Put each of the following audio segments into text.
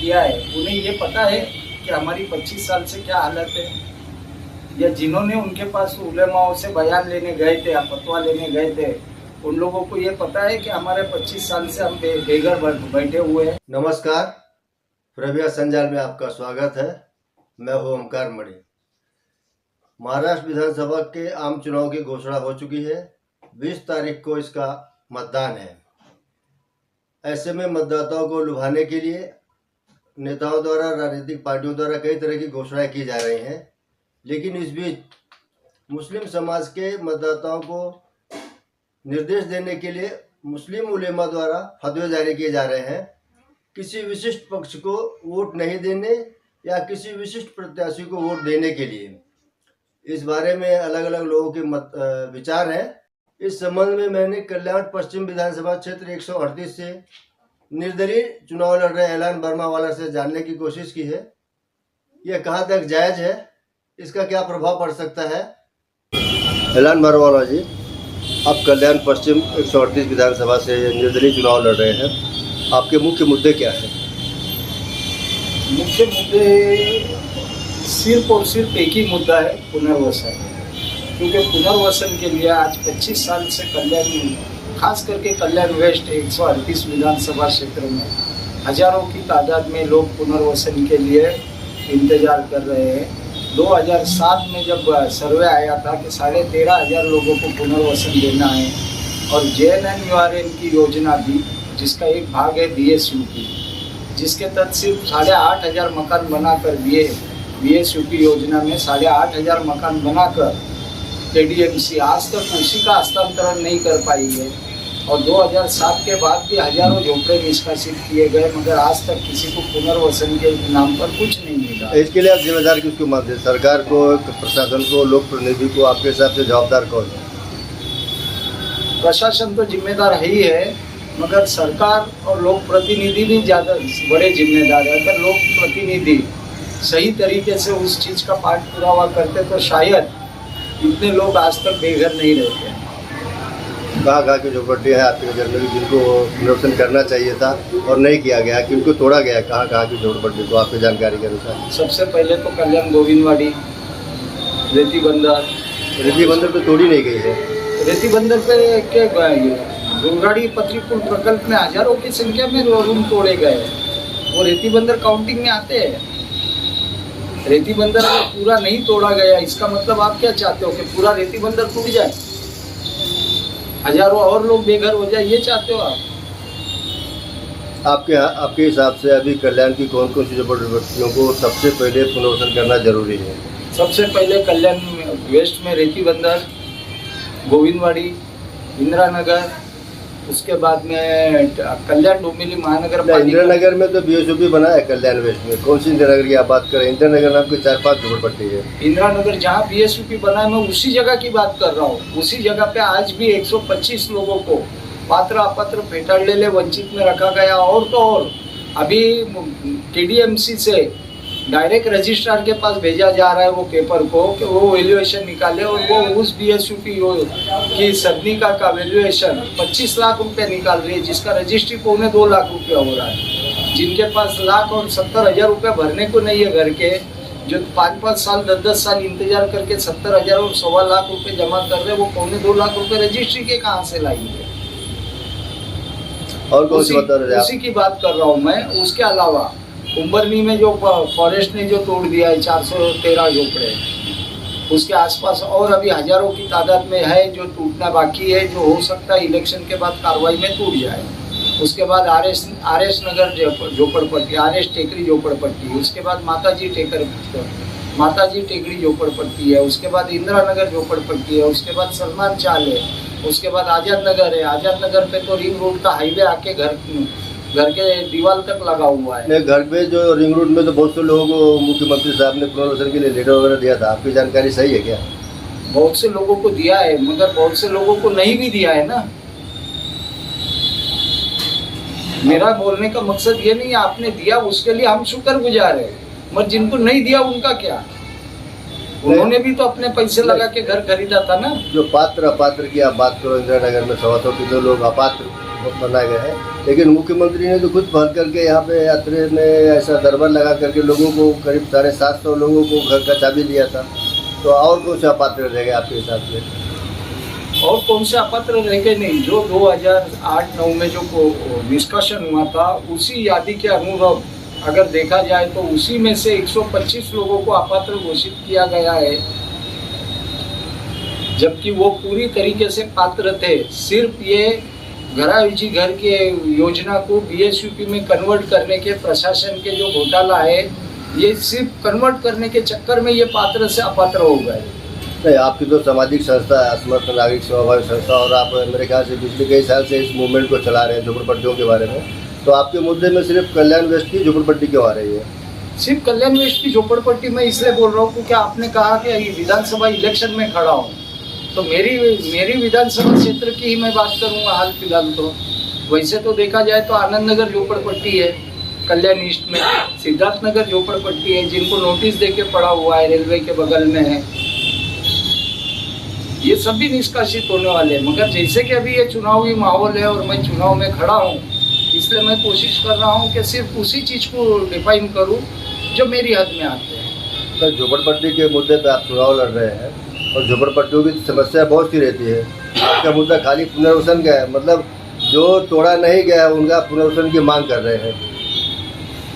किया है उन्हें ये पता है कि हमारी 25 साल से क्या हालत है, या जिन्होंने उनके पास उलेमाओं से बयान लेने गए थे या फतवा लेने गए थे उन लोगों को ये पता है कि हमारे 25 साल से हम बेघर बैठे हुए हैं। नमस्कार, प्रव्या संजाल में आपका स्वागत है। मैं हूं ओमकार मणि। महाराष्ट्र विधानसभा के आम चुनाव की घोषणा हो चुकी है। 20 तारीख को इसका मतदान है। ऐसे में मतदाताओं को लुभाने के लिए नेताओं द्वारा, राजनीतिक पार्टियों द्वारा कई तरह की घोषणाएं की जा रही हैं, लेकिन इस बीच मुस्लिम समाज के मतदाताओं को निर्देश देने के लिए मुस्लिम उलेमा द्वारा फतवे जारी किए जा रहे हैं। किसी विशिष्ट पक्ष को वोट नहीं देने या किसी विशिष्ट प्रत्याशी को वोट देने के लिए, इस बारे में अलग अलग लोगों के विचार हैं। इस संबंध में मैंने कल्याण पश्चिम विधानसभा क्षेत्र 138 से निर्दलीय चुनाव लड़ रहे ऐलान बर्मावाला से जानने की कोशिश की है। यह कहाँ तक जायज है, इसका क्या प्रभाव पड़ सकता है। ऐलान बर्मावाला जी, आप कल्याण पश्चिम 138 विधानसभा से निर्दलीय चुनाव लड़ रहे हैं, आपके मुख्य मुद्दे क्या हैं? मुख्य मुद्दे सिर्फ और सिर्फ एक ही मुद्दा है, पुनर्वसन। क्योंकि पुनर्वसन के लिए आज 25 साल से कल्याण, खास करके कल्याण वेस्ट 138 विधानसभा क्षेत्र में हजारों की तादाद में लोग पुनर्वसन के लिए इंतजार कर रहे हैं। 2007 में जब सर्वे आया था कि 13,500 लोगों को पुनर्वसन देना है, और JNNURM की योजना भी, जिसका एक भाग है BSUP, जिसके तहत सिर्फ 8,500 मकान बनाकर BSUP योजना में 8,500 मकान बनाकर KDMC आज तक उसी का हस्तांतरण नहीं कर पाई है। और 2007 के बाद भी हजारों झोपड़े निष्कासित किए गए, मगर आज तक किसी को पुनर्वसन के नाम पर कुछ नहीं मिला। इसके लिए आप जिम्मेदार किसको मानते हैं? सरकार को, प्रशासन को, लोक प्रतिनिधि को? आपके हिसाब से जवाबदार कौन है? प्रशासन तो जिम्मेदार ही है, मगर सरकार और लोक प्रतिनिधि भी ज़्यादा बड़े जिम्मेदार है। अगर लोक प्रतिनिधि सही तरीके से उस चीज़ का पाठ पुरावा करते तो शायद इतने लोग आज तक बेघर नहीं रहते। कहाँ की झोपड़ियाँ हैं आपके नज़र में जिनको पुनर्वसन करना चाहिए था और नहीं किया गया, कि उनको तोड़ा गया? कहाँ की झोपड़ी को आपकी जानकारी के अनुसार? सबसे पहले तो कल्याण गोविंदवाड़ी, रेती बंदर पे तोड़ी नहीं गई है। रेती बंदर पे क्या गुरगाड़ी पत्री पुल प्रकल्प में हजारों की संख्या में रूम तोड़े गए। वो रेती बंदर काउंटिंग में आते हैं। रेती बंदर अगर पूरा नहीं तोड़ा गया, इसका मतलब आप क्या चाहते हो कि पूरा रेती बंदर टूट जाए, हजारों और लोग बेघर हो जाए, ये चाहते हो आप? आपके हिसाब से अभी कल्याण की कौन कौन सी झोपड़ियों को सबसे पहले पुनर्वसन करना जरूरी है? सबसे पहले कल्याण वेस्ट में रेती बंदर, गोविंदवाड़ी, इंदिरा नगर, उसके बाद में कल्याण डोंबिवली महानगर पालिका। इंदिरा नगर में तो BSUP बना है। कल्याण वेस्ट में कौन सी इंदिरा नगर की आप बात करें? इंदिरा नगर नाम की 4-5 झोपड़पट्टी है। इंदिरा नगर जहाँ BSUP बना है, मैं उसी जगह की बात कर रहा हूँ। उसी जगह पे आज भी 125 लोगों को पात्र अपात्र फेटाड़ले वंचित में रखा गया। और तो और अभी KDMC से डायरेक्ट रजिस्ट्रार के पास भेजा जा रहा है वो पेपर को कि वो वैल्यूएशन निकाले, और वो उस BSUP की सदनिका का वैल्यूएशन 25 लाख रुपए निकाल रही है, जिसका रजिस्ट्री 2.25 लाख रुपया हो रहा है। जिनके पास लाख और 70,000 रुपये भरने को नहीं है घर के, जो 5-5 साल 10-10 साल इंतजार करके 70,000 और 1.25 लाख रुपए जमा कर रहे हैं, वो 2.25 लाख रुपए रजिस्ट्री के कहाँ से लाएंगे? और कौन सी बता रहे हैं? उसी की बात कर रहा हूँ मैं। उसके अलावा कुंभरनी में जो फॉरेस्ट ने जो तोड़ दिया है 413 झोपड़े, उसके आसपास और अभी हजारों की तादाद में है जो टूटना बाकी है, जो हो सकता है इलेक्शन के बाद कार्रवाई में टूट जाए। उसके बाद RS नगर झोपड़पट्टी, RS टेकरी झोपड़पट्टी, उसके बाद माताजी टेकरी झोपड़पट्टी है, उसके बाद इंदिरा नगर झोपड़पट्टी है, उसके बाद सलमान चाल है, उसके बाद आज़ाद नगर है। आज़ाद नगर पे तो रिंग रोड का हाईवे आके घर के दीवार तक लगा हुआ है। घर पे जो रिंग रोड में तो बहुत से लोगों को मुख्यमंत्री साहब ने पुनर्वसन के लिए लेटर वगैरह दिया था, आपकी जानकारी सही है क्या? बहुत से लोगों को दिया है, मगर बहुत से लोगों को नहीं भी दिया है ना। मेरा बोलने का मकसद ये नहीं है आपने दिया उसके लिए हम शुक्रगुजार है, मगर जिनको नहीं दिया उनका क्या? उन्होंने भी तो अपने पैसे लगा के घर खरीदा था ना। जो पात्र अपात्र की आप बात करो, इंदिरा नगर में 100 के जो लोग अपात्र बनाया गया है। लेकिन मुख्यमंत्री ने तो खुद पहल करके यहाँ पे यात्रा में ऐसा दरबार लगा करके लोगों को करीब 750 लोगों को घर का चाबी दिया था। तो और कौन से अपात्र रह गए आपके हिसाब से? और कौन से अपात्र रह गए नहीं, जो 2008-9 में जो निष्कासन हुआ था उसी यादी के अनुरूप अगर देखा जाए तो उसी में से 125 लोगों को अपात्र घोषित किया गया है, जबकि वो पूरी तरीके से पात्र थे। सिर्फ ये घराविजी घर के योजना को बीएसयूपी में कन्वर्ट करने के प्रशासन के जो घोटाला है, ये सिर्फ कन्वर्ट करने के चक्कर में ये पात्र से अपात्र हो गए। नहीं, आपकी तो सामाजिक संस्था है समर्थ नागरिक सेवाभावी संस्था, और आप मेरे ख्याल से पिछले कई साल से इस मूवमेंट को चला रहे हैं झोपड़पट्टियों के बारे में। तो आपके मुद्दे में सिर्फ कल्याण वेस्ट की झोपड़पट्टी क्यों आ रही है? सिर्फ कल्याण वेस्ट की झोपड़पट्टी में इसलिए बोल रहा हूँ क्योंकि आपने कहा कि विधानसभा इलेक्शन में खड़ा हूँ, तो मेरी विधानसभा क्षेत्र की ही मैं बात करूँगा हाल फिलहाल। तो वैसे तो देखा जाए तो आनंद नगर झोपड़पट्टी है, कल्याण ईस्ट में सिद्धार्थ नगर झोपड़पट्टी है, जिनको नोटिस देके पड़ा हुआ है, रेलवे के बगल में है, ये सभी निष्कासित होने वाले हैं। मगर जैसे कि अभी ये चुनावी माहौल है और मैं चुनाव में खड़ा हूँ, इसलिए मैं कोशिश कर रहा हूँ कि सिर्फ उसी चीज़ को डिफाइन करूँ जो मेरी हद में आते हैं। तो झोपड़पट्टी के मुद्दे पे आप चुनाव लड़ रहे हैं और झोपड़पट्टियों की समस्या बहुत सी रहती है। आपका मुद्दा खाली पुनर्वसन का है, मतलब जो तोड़ा नहीं गया उनका पुनर्वसन की मांग कर रहे हैं?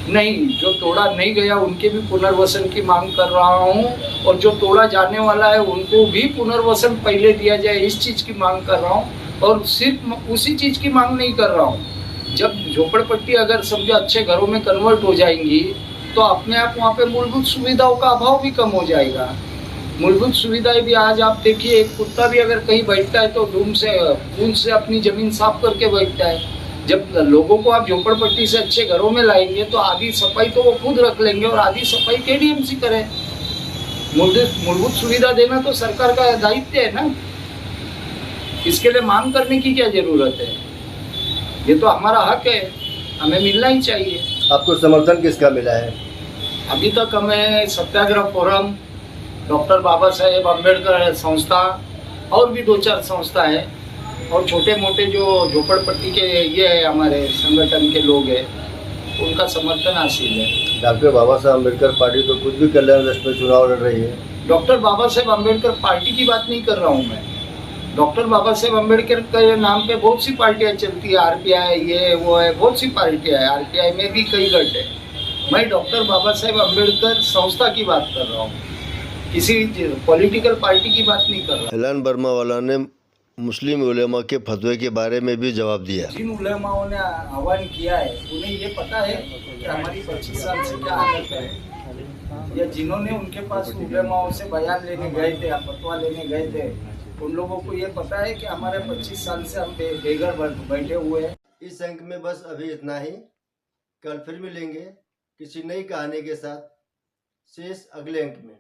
नहीं, जो तोड़ा नहीं गया उनके भी पुनर्वसन की मांग कर रहा हूँ, और जो तोड़ा जाने वाला है उनको भी पुनर्वसन पहले दिया जाए, इस चीज़ की मांग कर रहा हूँ। और सिर्फ उसी चीज़ की मांग नहीं कर रहा हूँ, जब झोपड़पट्टी अगर समझो अच्छे घरों में कन्वर्ट हो जाएंगी तो अपने आप वहाँ पे मूलभूत सुविधाओं का अभाव भी कम हो जाएगा। मूलभूत सुविधाएं भी आज आप देखिए, एक कुत्ता भी अगर कहीं बैठता है तो धूम से अपनी ज़मीन साफ करके बैठता है। जब लोगों को आप झोपड़पट्टी से अच्छे घरों में लाएंगे तो आधी सफाई तो वो खुद रख लेंगे और आधी सफाई केडीएमसी करे। मूलभूत सुविधा देना तो सरकार का दायित्व है ना, इसके लिए मांग करने की क्या जरूरत है? ये तो हमारा हक है, हमें मिलना ही चाहिए। आपको समर्थन किसका मिला है? अभी तक हमें सत्याग्रह फोरम, डॉक्टर बाबा साहेब अम्बेडकर संस्था और भी 2-4 संस्था है, और छोटे मोटे जो झोपड़पट्टी के ये है हमारे संगठन के लोग हैं, उनका समर्थन हासिल है। डॉक्टर बाबा साहेब अम्बेडकर पार्टी तो खुद भी कल्याण वेस्ट में चुनाव लड़ रही है। डॉक्टर बाबा साहेब अम्बेडकर पार्टी की बात नहीं कर रहा हूँ मैं। डॉक्टर बाबा साहेब अम्बेडकर के नाम पे बहुत सी पार्टियां चलती है, आरपीआई ये वो है, बहुत सी पार्टियां है, आरपीआई में भी कई गट है। मैं डॉक्टर बाबा साहेब अम्बेडकर संस्था की बात कर रहा हूँ, किसी पॉलिटिकल पार्टी की बात नहीं कर रहा। एलान वर्मा वाला ने मुस्लिम उलेमा के फतवे के बारे में भी जवाब दिया। जिन उलेमाओं ने आह्वान किया है उन्हें ये पता है कि हमारी 25 साल से क्या आदत है, या जिन्होंने उनके पास उलेमाओं से बयान लेने गए थे या फतवा लेने गए थे, उन लोगों को ये पता है कि हमारे 25 साल से हम बेघर बैठे हुए हैं। इस अंक में बस अभी इतना ही। कल फिर मिलेंगे किसी नई कहानी के साथ। शेष अगले अंक में।